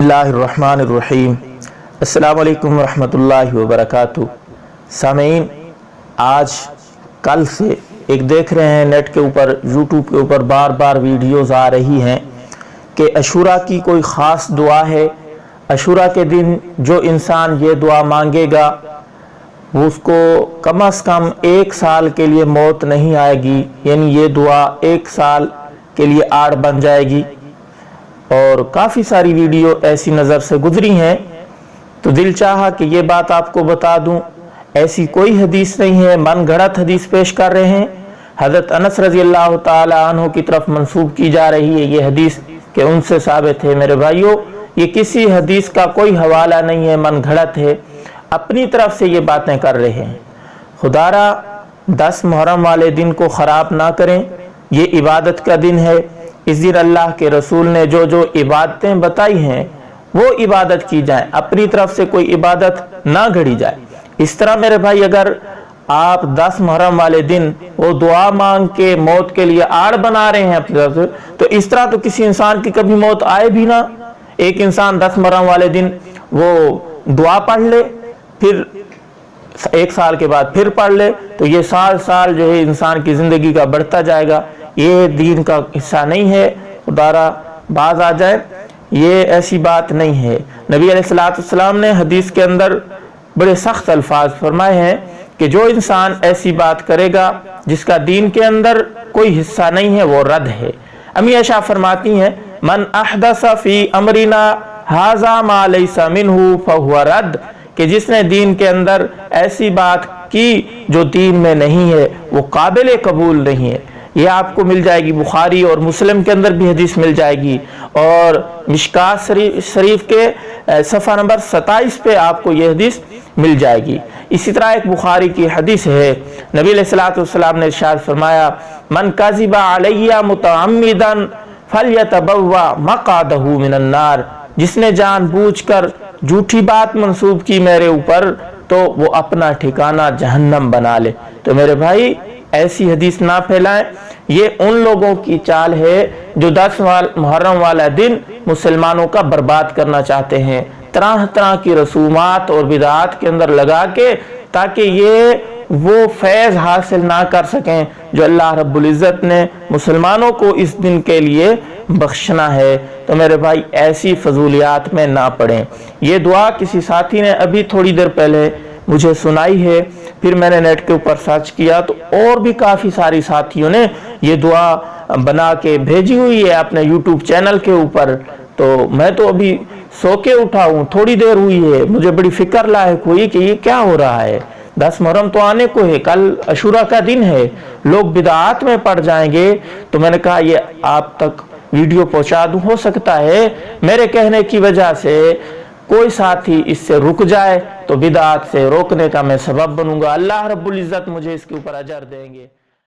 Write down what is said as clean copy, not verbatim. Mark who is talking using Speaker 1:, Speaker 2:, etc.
Speaker 1: बिस्मिल्लाहिर्रहमानिर्रहीम। अस्सलामु अलैकुम वरहमतुल्लाहि वबरकातुहू। सामीन, आज कल से एक देख रहे हैं नेट के ऊपर, यूट्यूब के ऊपर बार बार वीडियोज़ आ रही हैं कि अशूरा की कोई ख़ास दुआ है। अशूरा के दिन जो इंसान ये दुआ मांगेगा उसको कम से कम 1 साल के लिए मौत नहीं आएगी, यानी ये दुआ 1 साल के लिए आड़ बन जाएगी। और काफ़ी सारी वीडियो ऐसी नज़र से गुजरी हैं, तो दिल चाहा कि ये बात आपको बता दूं। ऐसी कोई हदीस नहीं है, मन गढ़ंत हदीस पेश कर रहे हैं। हज़रत अनस रज़ी अल्लाह ताला अन्हु की तरफ मंसूब की जा रही है ये हदीस कि उनसे साबित है। मेरे भाइयों, ये किसी हदीस का कोई हवाला नहीं है, मन गढ़ंत है, अपनी तरफ से ये बातें कर रहे हैं। खुदारा 10 मुहर्रम वाले दिन को ख़राब ना करें, ये इबादत का दिन है। इस दिन अल्लाह के रसूल ने जो जो इबादतें बताई हैं वो इबादत की जाए, अपनी तरफ से कोई इबादत ना घड़ी जाए। इस तरह मेरे भाई, अगर आप 10 मुहर्रम वाले दिन वो दुआ मांग के मौत के लिए आड़ बना रहे हैं अपनी तरफ से, तो इस तरह तो किसी इंसान की कभी मौत आए भी ना। एक इंसान 10 मुहर्रम वाले दिन वो दुआ पढ़ ले, फिर 1 साल के बाद फिर पढ़ ले, तो ये साल साल जो है इंसान की जिंदगी का बढ़ता जाएगा। ये दीन का हिस्सा नहीं है, खुदारा बाज आ जाए, ये ऐसी बात नहीं है। नबी अलैहिस्सलाम ने हदीस के अंदर बड़े सख्त अल्फाज फरमाए हैं कि जो इंसान ऐसी बात करेगा जिसका दीन के अंदर कोई हिस्सा नहीं है वो रद्द है। अम्मी आयशा फरमाती हैं, मन अहदस फी अमरिना हाजा मा लैसा मिन्हु फहुवा रद्द, कि जिसने दीन के अंदर ऐसी बात की जो दीन में नहीं है वो काबिल कबूल नहीं है। ये आपको मिल जाएगी, बुखारी और मुस्लिम के अंदर भी हदीस मिल जाएगी, और मिशकात शरीफ के सफ़ा नंबर 27 पे आपको ये हदीस मिल जाएगी। इसी तरह एक बुखारी की हदीस है, नबी अलैहिस्सलाम ने इरशाद फरमाया, मन काज़िबा अलैया मुतअम्मिदन फलयतबव्वा मक़अदहु मिनन नार, जिसने जानबूझकर झूठी बात मंसूब की मेरे ऊपर तो वो अपना ठिकाना जहन्नम बना ले। तो मेरे भाई, ऐसी हदीस ना फैलाएं। ये उन लोगों की चाल है जो 10 मुहर्रम वाला दिन मुसलमानों का बर्बाद करना चाहते हैं, तरह तरह की रसूमात और बिदात के अंदर लगा के, ताकि ये वो फैज़ हासिल ना कर सकें जो अल्लाह रब्बुल इज़्ज़त ने मुसलमानों को इस दिन के लिए बख्शना है। तो मेरे भाई, ऐसी फजूलियात में ना पड़ें। ये दुआ किसी साथी ने अभी थोड़ी देर पहले मुझे सुनाई है, फिर मैंने नेट के ऊपर सर्च किया तो और भी काफ़ी सारी साथियों ने ये दुआ बना के भेजी हुई है अपने यूट्यूब चैनल के ऊपर। तो मैं तो अभी सो के उठा हूँ, थोड़ी देर हुई है, मुझे बड़ी फिक्र लायक हुई कि ये क्या हो रहा है। 10 मुहर्रम तो आने को है, कल अशूरा का दिन है, लोग बिदात में पड़ जाएंगे। तो मैंने कहा ये आप तक वीडियो पहुंचा दूं, हो सकता है मेरे कहने की वजह से कोई साथी इससे रुक जाए, तो बिदात से रोकने का मैं सबब बनूंगा। अल्लाह रब्बुल इज़्ज़त मुझे इसके ऊपर अजर देंगे।